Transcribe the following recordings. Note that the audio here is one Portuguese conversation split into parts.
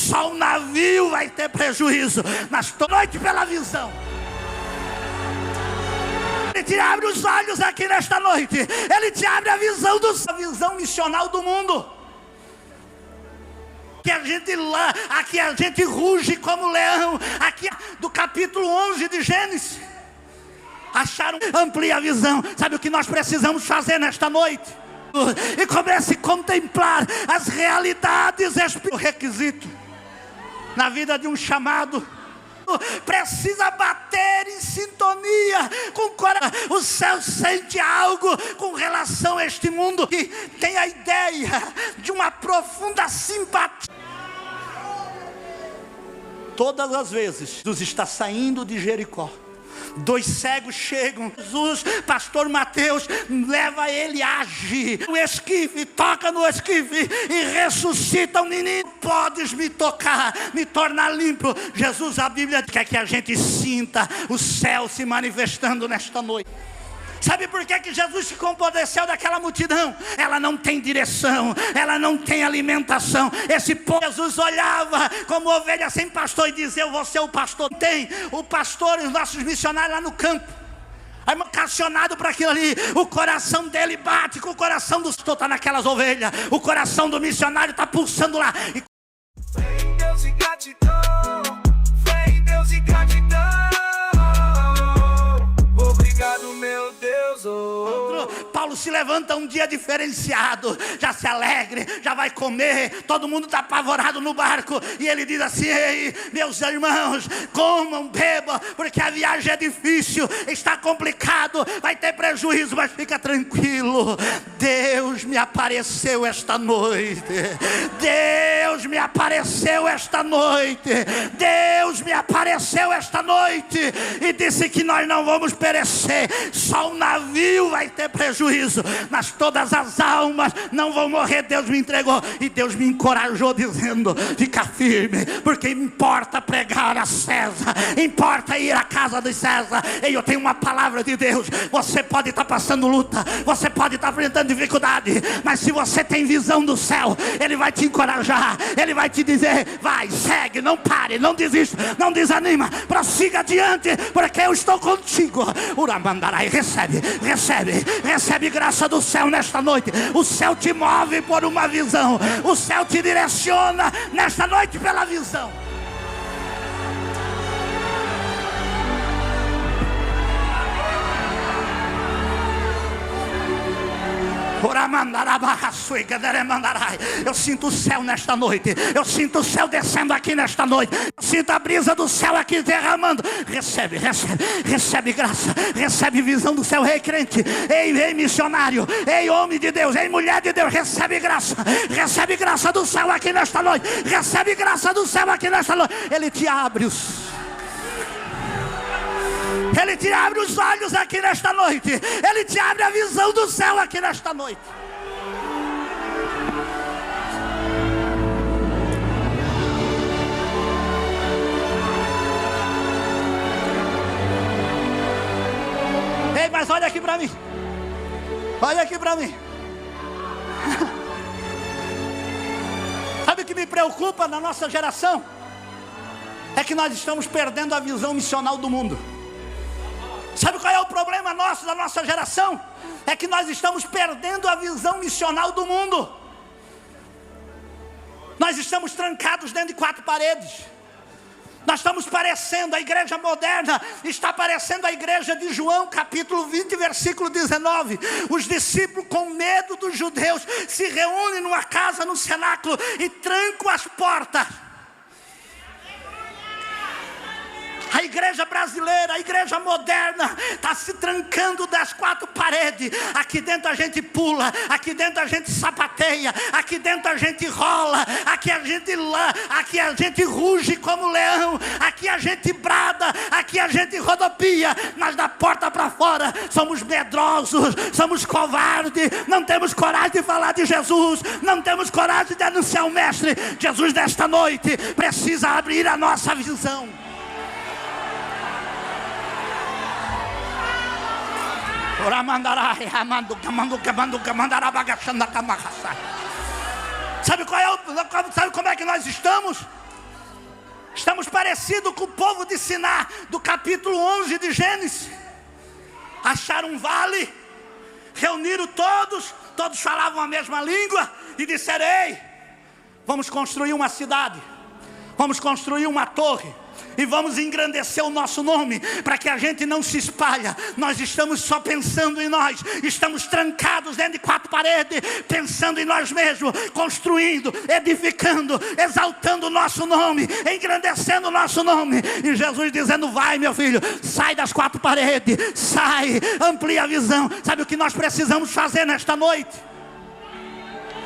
só o navio vai ter prejuízo. Mas toda noite pela visão. Ele te abre os olhos aqui nesta noite. Ele te abre a visão missional do mundo. Aqui a gente ruge como leão. Aqui do capítulo 11 de Gênesis. Acharam, amplia a visão. Sabe o que nós precisamos fazer nesta noite? E comece a contemplar as realidades. O requisito na vida de um chamado precisa bater em sintonia com o coração. O céu sente algo com relação a este mundo que tem a ideia de uma profunda simpatia. Todas as vezes Jesus está saindo de Jericó, 2 cegos chegam. Jesus, pastor Mateus, leva ele, age no esquife, toca no esquife e ressuscita o menino. Podes me tocar, me tornar limpo. Jesus, a Bíblia quer que a gente sinta o céu se manifestando nesta noite. Sabe por que Jesus se compadeceu daquela multidão? Ela não tem direção, ela não tem alimentação. Esse povo, Jesus olhava como ovelha sem pastor e dizia: eu vou ser o pastor. Tem o pastor e os nossos missionários lá no campo, vocacionado para aquilo ali. O coração dele bate com o coração do pastor, está naquelas ovelhas. O coração do missionário está pulsando lá. Fé em Deus e gratidão, fé em Deus e gratidão. Obrigado, meu Deus. Paulo se levanta um dia diferenciado, já se alegre, já vai comer, todo mundo está apavorado no barco, e ele diz assim: ei, meus irmãos, comam, bebam, porque a viagem é difícil, está complicado, vai ter prejuízo, mas fica tranquilo, Deus me apareceu esta noite, Deus me apareceu esta noite, Deus me apareceu esta noite, e disse que nós não vamos perecer, só o navio vai ter prejuízo, mas todas as almas não vão morrer. Deus me entregou e Deus me encorajou dizendo: fica firme, porque importa pregar a César, importa ir à casa de César. E eu tenho uma palavra de Deus. Você pode estar passando luta, você pode estar enfrentando dificuldade, mas se você tem visão do céu, Ele vai te encorajar, Ele vai te dizer: vai, segue, não pare, não desista, não desanima, prossiga adiante, porque eu estou contigo. Uramandarai, recebe graça do céu nesta noite. O céu te move por uma visão, o céu te direciona nesta noite pela visão. Eu sinto o céu nesta noite, eu sinto o céu descendo aqui nesta noite, eu sinto a brisa do céu aqui derramando. Recebe graça, recebe visão do céu. Ei, crente, ei, missionário, ei, homem de Deus, ei, mulher de Deus, recebe graça do céu aqui nesta noite, recebe graça do céu aqui nesta noite. Ele te abre os olhos aqui nesta noite. Ele te abre a visão do céu aqui nesta noite. Ei, mas olha aqui para mim. Olha aqui para mim. Sabe o que me preocupa na nossa geração? É que nós estamos perdendo a visão missional do mundo. Sabe qual é o problema nosso, da nossa geração? É que nós estamos perdendo a visão missional do mundo. Nós estamos trancados dentro de 4 paredes. Nós estamos parecendo, a igreja moderna está parecendo a igreja de João, capítulo 20, versículo 19. Os discípulos, com medo dos judeus, se reúnem numa casa, no cenáculo, e trancam as portas. A igreja brasileira, a igreja moderna está se trancando das 4 paredes. Aqui dentro a gente pula, aqui dentro a gente sapateia, aqui dentro a gente rola, aqui a gente ruge como leão, aqui a gente brada, aqui a gente rodopia, mas da porta para fora somos medrosos, somos covardes, não temos coragem de falar de Jesus, não temos coragem de anunciar o Mestre. Jesus nesta noite precisa abrir a nossa visão. Sabe como é que nós estamos? Estamos parecidos com o povo de Siná, do capítulo 11 de Gênesis. Acharam um vale, reuniram todos falavam a mesma língua e disseram: ei, vamos construir uma cidade, vamos construir uma torre e vamos engrandecer o nosso nome, para que a gente não se espalhe. Nós estamos só pensando em nós, estamos trancados dentro de 4 paredes, pensando em nós mesmos, construindo, edificando, exaltando o nosso nome, engrandecendo o nosso nome. E Jesus dizendo: vai, meu filho, sai das 4 paredes, sai, amplia a visão. Sabe o que nós precisamos fazer nesta noite?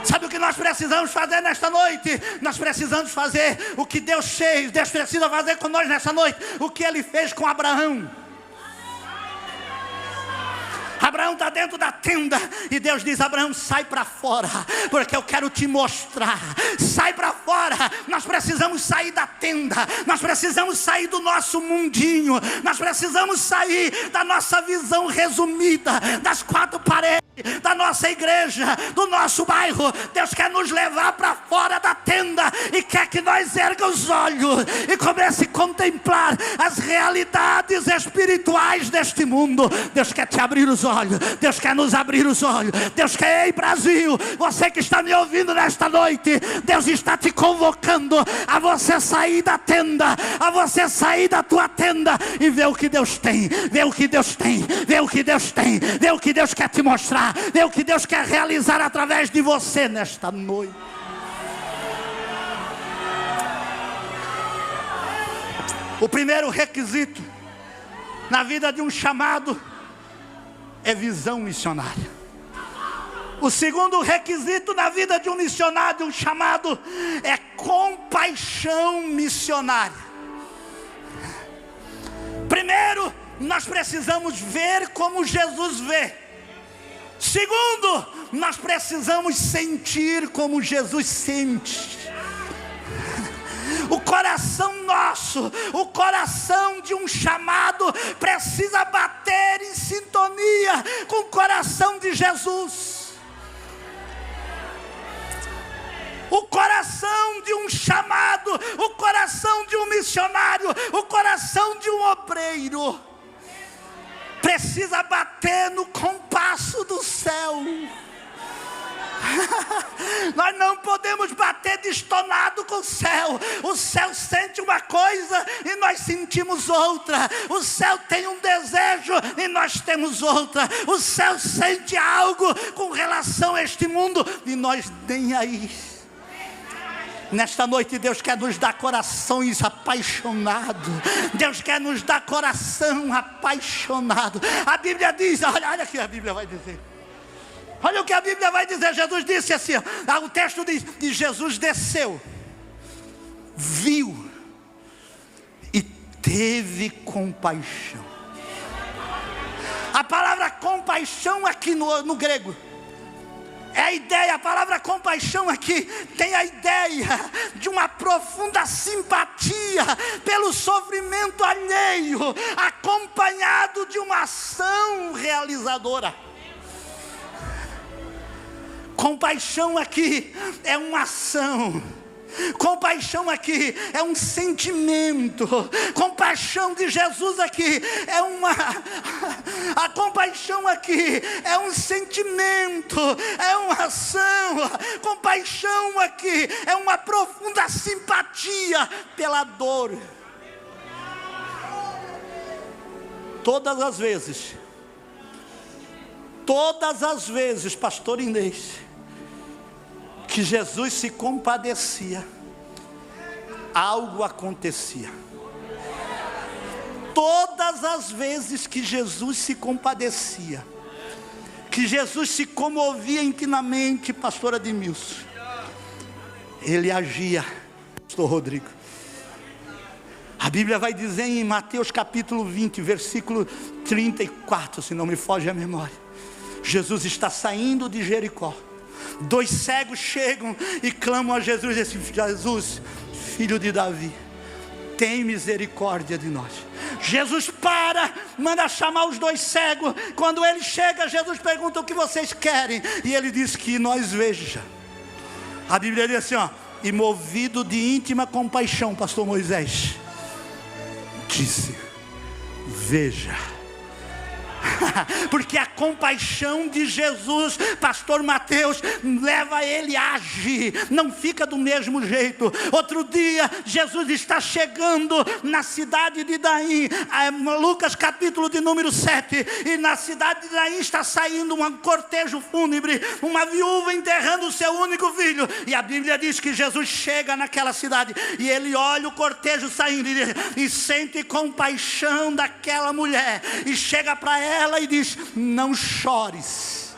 Sabe o que nós precisamos fazer nesta noite? Nós precisamos fazer o que Deus fez. Deus precisa fazer com nós nesta noite o que Ele fez com Abraão. Abraão está dentro da tenda e Deus diz: Abraão, sai para fora, porque eu quero te mostrar. Sai para fora. Nós precisamos sair da tenda, nós precisamos sair do nosso mundinho, nós precisamos sair da nossa visão resumida, das 4 paredes da nossa igreja, do nosso bairro. Deus quer nos levar para fora da tenda e quer que nós ergamos os olhos e comece a contemplar as realidades espirituais deste mundo. Deus quer te abrir os olhos, Deus quer nos abrir os olhos. Deus quer: ei, Brasil, você que está me ouvindo nesta noite, Deus está te convocando a você sair da tenda, a você sair da tua tenda e ver o que Deus tem, ver o que Deus tem, ver o que Deus tem, ver o que Deus quer te mostrar, ver o que Deus quer realizar através de você nesta noite. O primeiro requisito na vida de um chamado é visão missionária. O segundo requisito na vida de um missionário, de um chamado, é compaixão missionária. Primeiro, nós precisamos ver como Jesus vê. Segundo, nós precisamos sentir como Jesus sente. O coração nosso, o coração de um chamado precisa bater em sintonia com o coração de Jesus. O coração de um chamado, o coração de um missionário, o coração de um obreiro precisa bater no compasso do céu. Nós não podemos bater destonado com o céu. O céu sente uma coisa e nós sentimos outra. O céu tem um desejo e nós temos outra. O céu sente algo com relação a este mundo e nós nem aí. Nesta noite Deus quer nos dar corações apaixonados. Deus quer nos dar coração apaixonado. A Bíblia diz, olha aqui, a Bíblia vai dizer. Olha o que a Bíblia vai dizer. Jesus disse assim, o texto diz: e Jesus desceu, viu e teve compaixão. A palavra compaixão aqui no grego é a ideia, a palavra compaixão aqui tem a ideia de uma profunda simpatia pelo sofrimento alheio, acompanhado de uma ação realizadora. Compaixão aqui é uma ação. Compaixão aqui é um sentimento. Compaixão de Jesus aqui é a compaixão aqui é um sentimento, é uma ação. Compaixão aqui é uma profunda simpatia pela dor. Todas as vezes, pastor Inês, que Jesus se compadecia, algo acontecia. Todas as vezes que Jesus se compadecia, que Jesus se comovia intimamente, pastor Admilson, ele agia, pastor Rodrigo. A Bíblia vai dizer em Mateus capítulo 20, versículo 34, se não me foge a memória. Jesus está saindo de Jericó. 2 cegos chegam e clamam a Jesus, e dizem: Jesus, filho de Davi, tem misericórdia de nós. Jesus manda chamar os 2 cegos. Quando ele chega, Jesus pergunta: o que vocês querem? E ele diz: que nós veja. A Bíblia diz assim, E movido de íntima compaixão, pastor Moisés disse: veja. Porque a compaixão de Jesus, pastor Mateus, leva ele a agir, não fica do mesmo jeito. Outro dia, Jesus está chegando na cidade de Naim, Lucas capítulo de número 7, e na cidade de Naim está saindo um cortejo fúnebre, uma viúva enterrando o seu único filho, e a Bíblia diz que Jesus chega naquela cidade, e ele olha o cortejo saindo, e sente compaixão daquela mulher, e chega para ela e diz: não chores.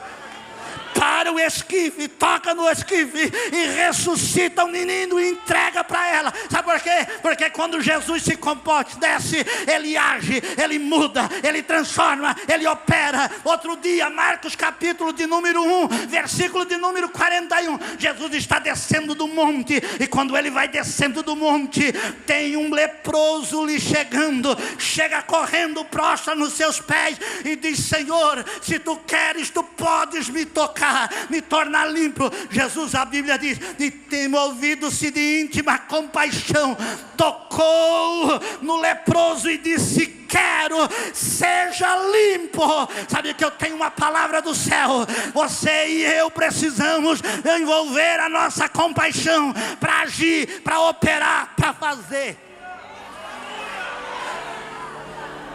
Para o esquife, toca no esquife e ressuscita o menino e entrega para ela. Sabe por quê? Porque quando Jesus se compadece, ele age, ele muda, ele transforma, ele opera. Outro dia, Marcos capítulo de número 1, versículo de número 41, Jesus está descendo do monte, e quando ele vai descendo do monte, tem um leproso lhe chegando, chega correndo, prostra nos seus pés e diz: Senhor, se tu queres, tu podes me tocar, me tornar limpo. Jesus, a Bíblia diz, e movido-se de íntima compaixão, tocou no leproso e disse: quero, seja limpo. Sabe que eu tenho uma palavra do céu. Você e eu precisamos envolver a nossa compaixão para agir, para operar, para fazer.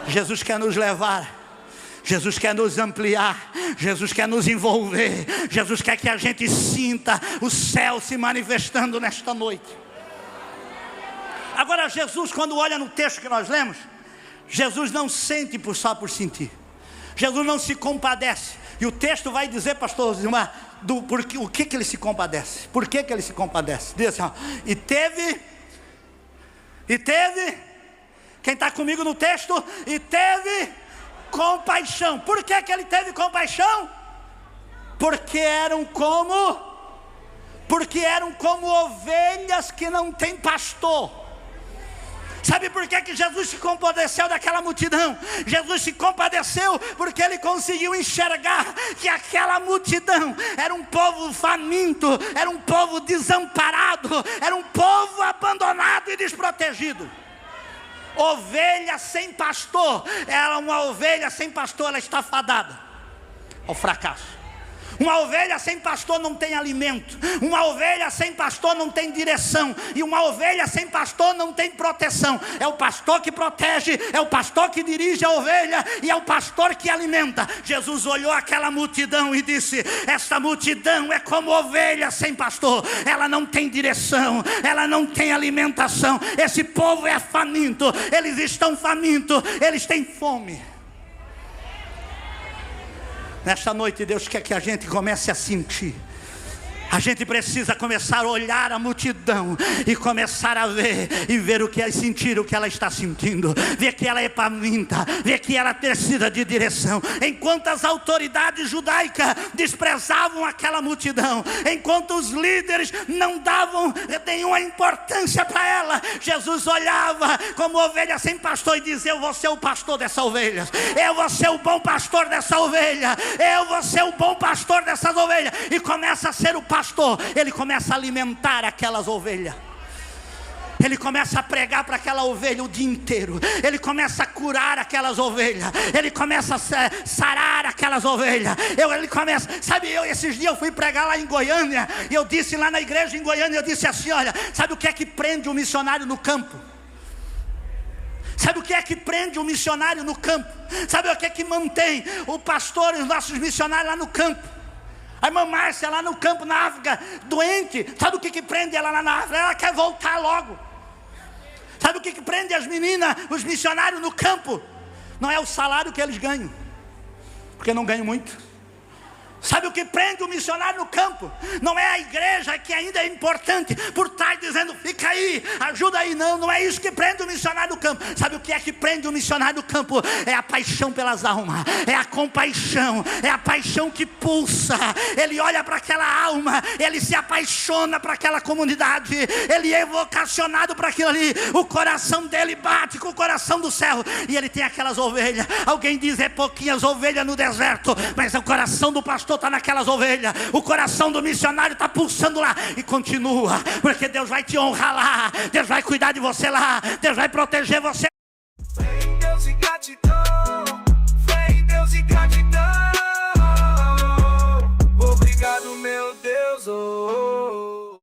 Jesus quer nos levar, Jesus quer nos ampliar, Jesus quer nos envolver, Jesus quer que a gente sinta o céu se manifestando nesta noite. Agora, Jesus, quando olha no texto que nós lemos, Jesus não sente só por sentir, Jesus não se compadece. E o texto vai dizer, pastor Zilmar, o que ele se compadece. Por que ele se compadece? Diz assim, ó, e teve, quem está comigo no texto, e teve compaixão. Por que ele teve compaixão? Porque eram como ovelhas que não têm pastor. Sabe por que Jesus se compadeceu daquela multidão? Jesus se compadeceu porque ele conseguiu enxergar que aquela multidão era um povo faminto, era um povo desamparado, era um povo abandonado e desprotegido. Ovelha sem pastor, uma ovelha sem pastor, ela está fadada ao fracasso. Uma ovelha sem pastor não tem alimento, uma ovelha sem pastor não tem direção, e uma ovelha sem pastor não tem proteção. É o pastor que protege, é o pastor que dirige a ovelha, e é o pastor que alimenta. Jesus olhou aquela multidão e disse: esta multidão é como ovelha sem pastor, ela não tem direção, ela não tem alimentação. Esse povo é faminto, eles estão famintos, eles têm fome. Nesta noite Deus quer que a gente comece a sentir. A gente precisa começar a olhar a multidão e começar a ver o que é sentir, o que ela está sentindo, ver que ela é faminta, ver que ela precisa de direção. Enquanto as autoridades judaicas desprezavam aquela multidão, enquanto os líderes não davam nenhuma importância para ela, Jesus olhava como ovelha sem pastor e dizia: eu vou ser o pastor dessa ovelha, eu vou ser o bom pastor dessa ovelha, eu vou ser o bom pastor dessas ovelhas. E começa a ser o pastor, ele começa a alimentar aquelas ovelhas. Ele começa a pregar para aquela ovelha o dia inteiro. Ele começa a curar aquelas ovelhas. Ele começa a sarar aquelas ovelhas. Ele começa, esses dias eu fui pregar lá em Goiânia, e eu disse lá na igreja em Goiânia, eu disse assim: olha, sabe o que é que prende um missionário no campo? Sabe o que é que prende um missionário no campo? Sabe o que é que mantém o pastor e os nossos missionários lá no campo? A irmã Márcia lá no campo na África, doente, sabe o que prende ela lá na África? Ela quer voltar logo. Sabe o que prende as meninas, os missionários no campo? Não é o salário que eles ganham, porque não ganham muito. Sabe o que prende o missionário no campo? Não é a igreja, que ainda é importante, por trás dizendo: fica aí, ajuda aí. Não é isso que prende o missionário no campo. Sabe o que é que prende o missionário no campo? É a paixão pelas almas, é a compaixão, é a paixão que pulsa. Ele olha para aquela alma, ele se apaixona para aquela comunidade, ele é vocacionado para aquilo ali. O coração dele bate com o coração do céu, e ele tem aquelas ovelhas. Alguém diz: é pouquinhas ovelhas no deserto, mas o coração do pastor pastor está naquelas ovelhas. O coração do missionário está pulsando lá. E continua, porque Deus vai te honrar lá. Deus vai cuidar de você lá. Deus vai proteger você. Fé em Deus e gratidão. Fé em Deus e gratidão. Obrigado, meu Deus.